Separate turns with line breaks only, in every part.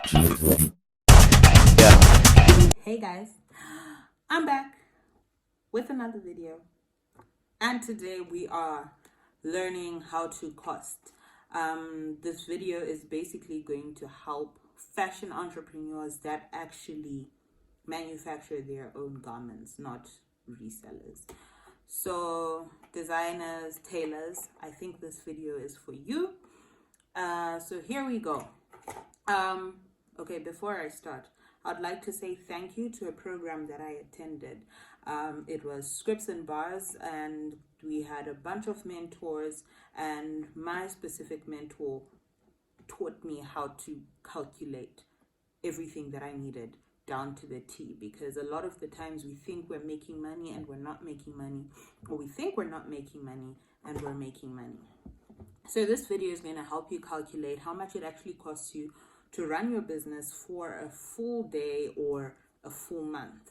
Hey guys, I'm back with another video, and today we are learning how to cost. This video is basically going to help fashion entrepreneurs that actually manufacture their own garments, not resellers. So, designers, tailors, I think this video is for you. So here we go. Okay, before I start, I'd like to say thank you to a program that I attended. It was Scripts and Bars, and we had a bunch of mentors, and my specific mentor taught me how to calculate everything that I needed down to the T, because a lot of the times we think we're making money and we're not making money, or we think we're not making money and we're making money. So this video is going to help you calculate how much it actually costs you to run your business for a full day or a full month.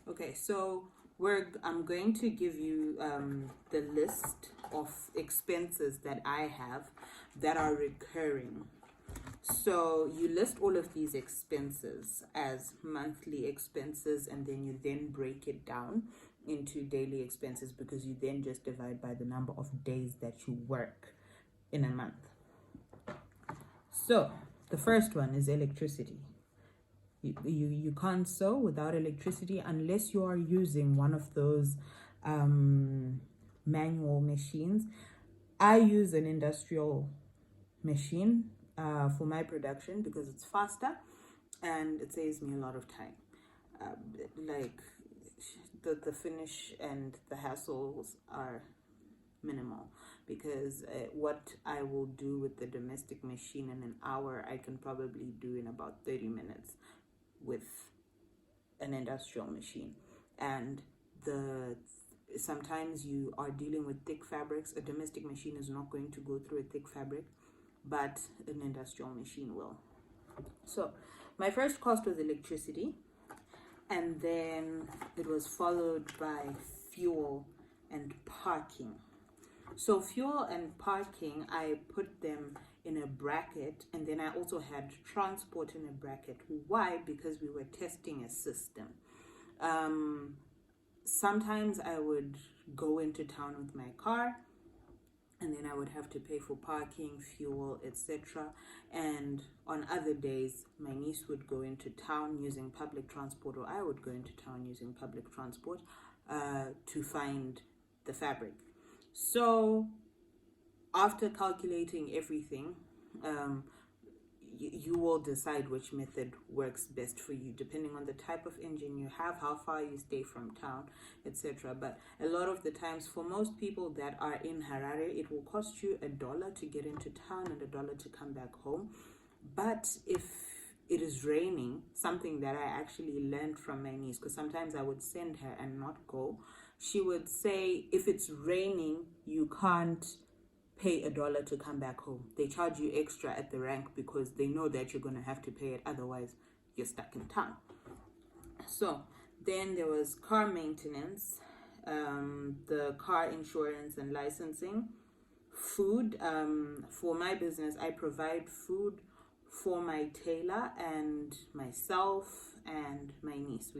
Okay, so I'm going to give you the list of expenses that I have that are recurring. So you list all of these expenses as monthly expenses, and then you then break it down into daily expenses, because you then just divide by the number of days that you work in a month. So the first one is electricity. You can't sew without electricity unless you are using one of those manual machines. I use an industrial machine for my production because it's faster and it saves me a lot of time. Like the finish and the hassles are minimal, because what I will do with the domestic machine in an hour, I can probably do in about 30 minutes with an industrial machine. And sometimes you are dealing with thick fabrics. A domestic machine is not going to go through a thick fabric, but an industrial machine will. So my first cost was electricity, and then it was followed by fuel and parking. So fuel and parking, I put them in a bracket, and then I also had transport in a bracket. Why? Because we were testing a system. Sometimes I would go into town with my car, and then I would have to pay for parking, fuel, etc. And on other days, my niece would go into town using public transport, or I would go into town using public transport to find the fabric. So after calculating everything, you will decide which method works best for you, depending on the type of engine you have, how far you stay from town, etc. But a lot of the times, for most people that are in Harare, it will cost you $1 to get into town and $1 to come back home. But if it is raining, something that I actually learned from my niece, because sometimes I would send her and not go, she would say, if it's raining, you can't pay $1 to come back home. They charge you extra at the rank because they know that you're going to have to pay it, otherwise you're stuck in town. So then there was car maintenance, the car insurance and licensing, food. For my business, I provide food for my tailor and myself and my niece.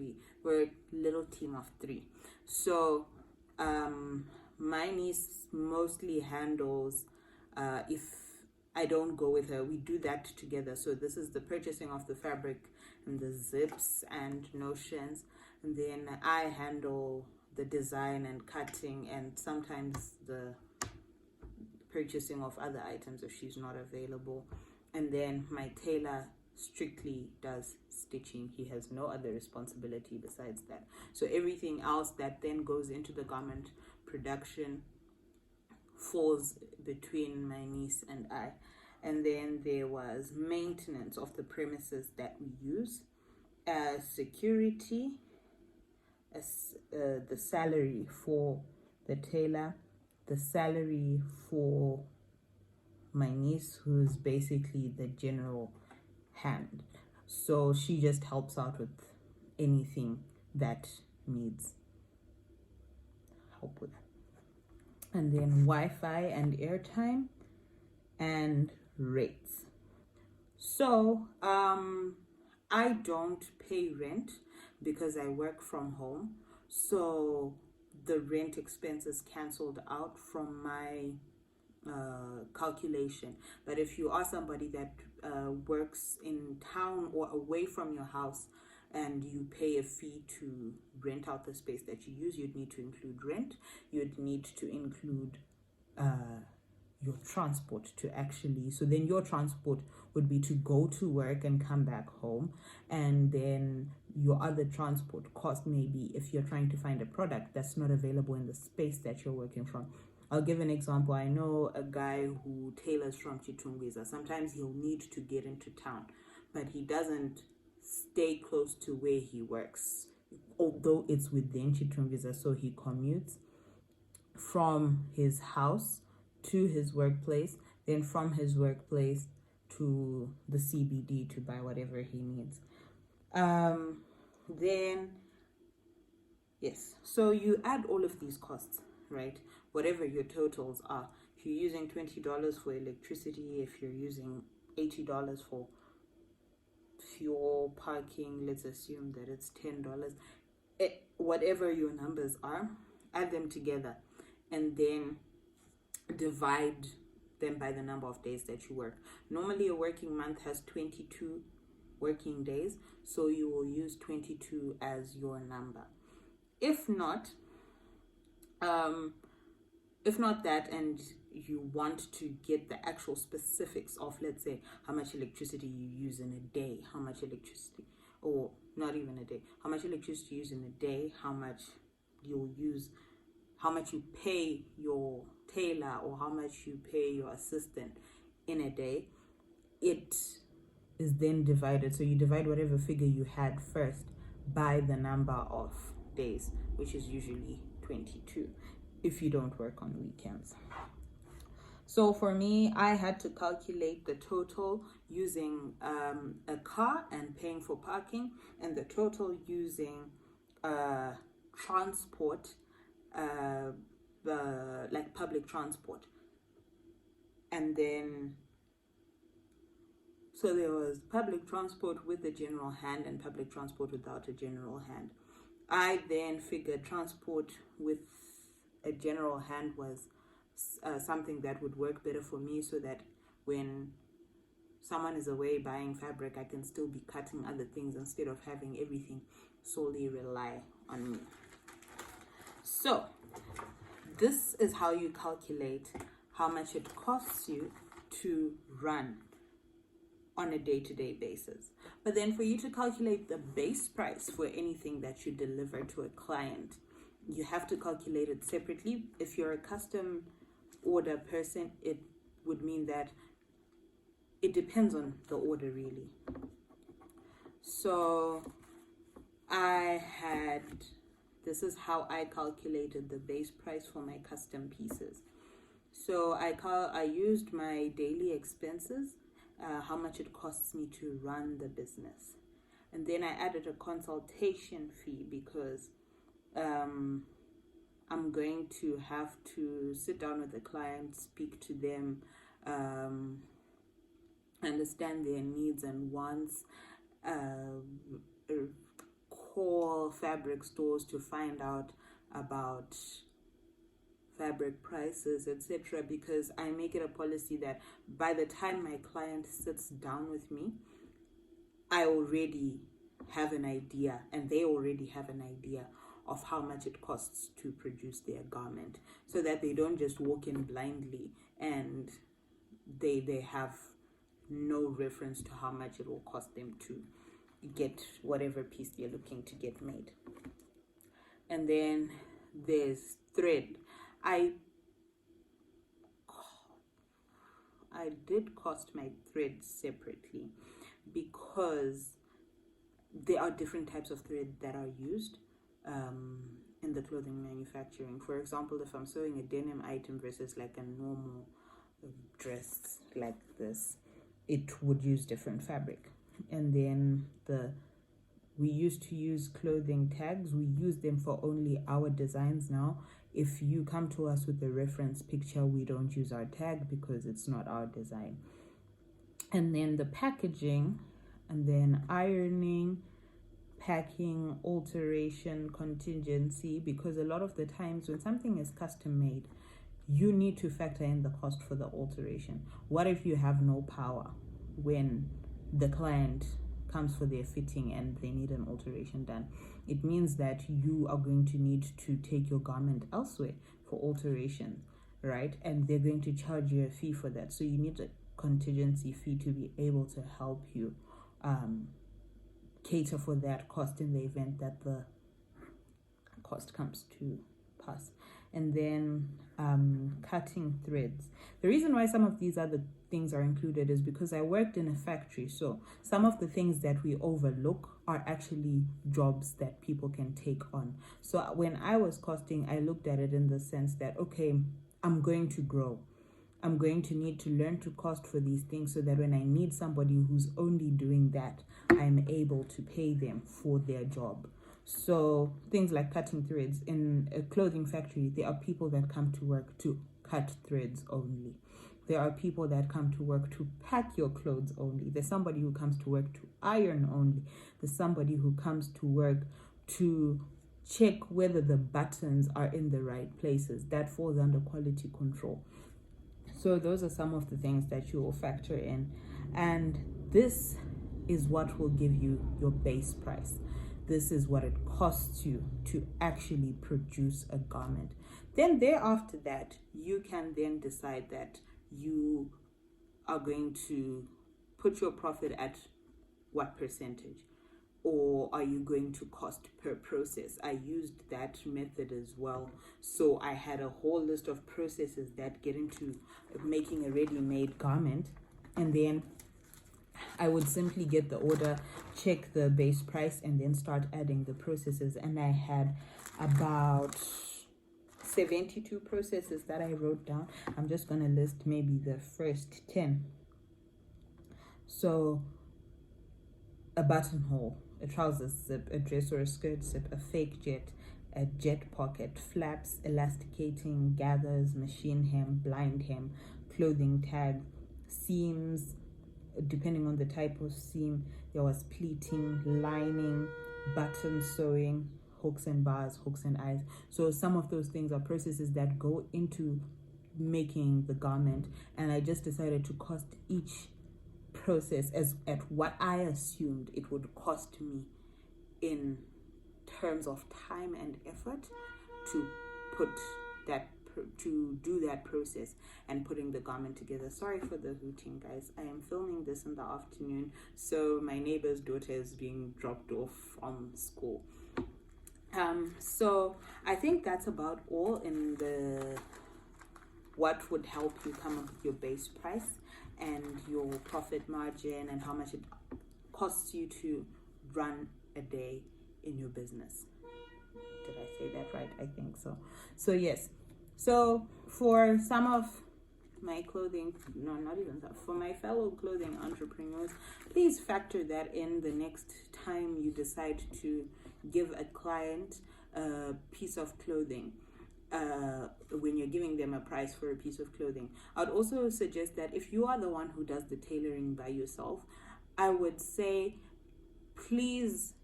We're a little team of 3. So my niece mostly handles, if I don't go with her, we do that together. So this is the purchasing of the fabric and the zips and notions, and then I handle the design and cutting, and sometimes the purchasing of other items if she's not available. And then my tailor strictly does stitching. He has no other responsibility besides that. So everything else that then goes into the garment production falls between my niece and I. And then there was maintenance of the premises that we use, security, the salary for the tailor, the salary for my niece, who's basically the general hand. So she just helps out with anything that needs help with. And then Wi-Fi and airtime and rates. So I don't pay rent because I work from home. So the rent expense is cancelled out from my calculation. But if you are somebody that works in town or away from your house and you pay a fee to rent out the space that you use, you'd need to include rent. You'd need to include your transport to actually, so then your transport would be to go to work and come back home, and then your other transport cost, maybe if you're trying to find a product that's not available in the space that you're working from. I'll give an example. I know a guy who tailors from Chitungwiza. Sometimes he'll need to get into town, but he doesn't stay close to where he works, although it's within Chitungwiza, so he commutes from his house to his workplace, then from his workplace to the CBD to buy whatever he needs. Then, yes, so you add all of these costs, right? Whatever your totals are. If you're using $20 for electricity, if you're using $80 for fuel, parking, let's assume that it's $10. Whatever your numbers are, add them together and then divide them by the number of days that you work. Normally a working month has 22 working days, so you will use 22 as your number. If not that, and you want to get the actual specifics of, let's say, how much electricity you use in a day, how much electricity, or not even a day, how much electricity you use in a day, how much you'll use, how much you pay your tailor, or how much you pay your assistant in a day, it is then divided. So you divide whatever figure you had first by the number of days, which is usually 22 if you don't work on weekends. So for me, I had to calculate the total using a car and paying for parking, and the total using transport, like public transport. And then, so there was public transport with a general hand and public transport without a general hand. I then figured transport with a general hand was something that would work better for me, so that when someone is away buying fabric, I can still be cutting other things instead of having everything solely rely on me. So this is how you calculate how much it costs you to run on a day-to-day basis. But then for you to calculate the base price for anything that you deliver to a client, you have to calculate it separately. If you're a custom order person, it would mean that it depends on the order, really. So this is how I calculated the base price for my custom pieces. So I used my daily expenses, how much it costs me to run the business. And then I added a consultation fee because I'm going to have to sit down with the client, speak to them, understand their needs and wants, call fabric stores to find out about fabric prices, etc., because I make it a policy that by the time my client sits down with me, I already have an idea, and they already have an idea of how much it costs to produce their garment, so that they don't just walk in blindly and they have no reference to how much it will cost them to get whatever piece they're looking to get made. And then there's thread. I did cost my thread separately because there are different types of thread that are used in the clothing manufacturing. For example, if I'm sewing a denim item versus like a normal dress like this, it would use different fabric. And then we used to use clothing tags. We use them for only our designs now. If you come to us with a reference picture, we don't use our tag because it's not our design. and then the packaging, and then ironing, packing, alteration, contingency, because a lot of the times when something is custom made, you need to factor in the cost for the alteration. What if you have no power when the client comes for their fitting and they need an alteration done? It means that you are going to need to take your garment elsewhere for alteration, right? And they're going to charge you a fee for that. So you need a contingency fee to be able to help you cater for that cost in the event that the cost comes to pass. And then cutting threads. The reason why some of these other things are included is because I worked in a factory, so some of the things that we overlook are actually jobs that people can take on. So when I was costing, I looked at it in the sense that, okay, I'm going to grow. I'm going to need to learn to cost for these things so that when I need somebody who's only doing that, I'm able to pay them for their job. So things like cutting threads. In a clothing factory, there are people that come to work to cut threads only. There are people that come to work to pack your clothes only. There's somebody who comes to work to iron only. There's somebody who comes to work to check whether the buttons are in the right places. That falls under quality control. So those are some of the things that you will factor in. And this is what will give you your base price. This is what it costs you to actually produce a garment. Then thereafter that, you can then decide that you are going to put your profit at what percentage, or are you going to cost per process? I used that method as well. So I had a whole list of processes that get into making a ready-made garment, and then I would simply get the order, check the base price, and then start adding the processes. And I had about 72 processes that I wrote down. I'm just going to list maybe the first 10. So a buttonhole, a trouser zip, a dress or a skirt zip, a fake jet, a jet pocket, flaps, elasticating, gathers, machine hem, blind hem, clothing tag, seams, depending on the type of seam. There was pleating, lining, button sewing, hooks and bars, hooks and eyes. So some of those things are processes that go into making the garment, and I just decided to cost each process as at what I assumed it would cost me in terms of time and effort to put that to do that process and putting the garment together. Sorry for the hooting, guys. I am filming this in the afternoon, so my neighbor's daughter is being dropped off from school. So I think that's about all in the what would help you come up with your base price and your profit margin and how much it costs you to run a day in your business. Did I say that right? I think so. So yes. So for some of my clothing, no, not even that, for my fellow clothing entrepreneurs, please factor that in the next time you decide to give a client a piece of clothing. When you're giving them a price for a piece of clothing, I'd also suggest that if you are the one who does the tailoring by yourself, I would say please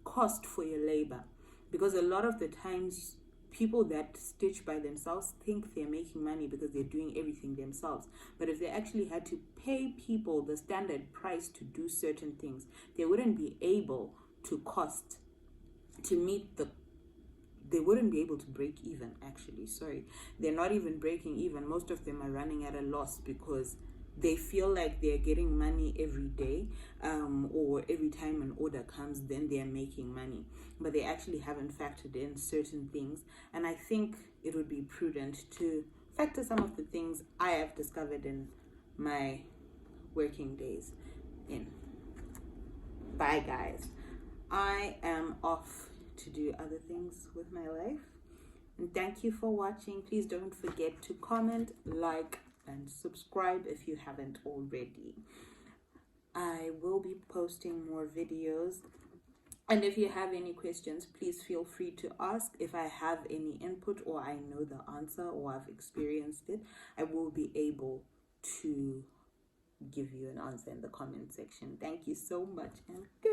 cost for your labor, because a lot of the times people that stitch by themselves think they're making money because they're doing everything themselves. But if they actually had to pay people the standard price to do certain things, they wouldn't be able to cost to meet the they wouldn't be able to break even. Actually, sorry, they're not even breaking even. Most of them are running at a loss because they feel like they're getting money every day, or every time an order comes, then they're making money, but they actually haven't factored in certain things. And I think it would be prudent to factor some of the things I have discovered in my working days in. Bye, guys. I am off to do other things with my life, and thank you for watching. Please don't forget to comment, like, and subscribe if you haven't already. I will be posting more videos, and if you have any questions, please feel free to ask. If I have any input or I know the answer or I've experienced it, I will be able to give you an answer in the comment section. Thank you so much and good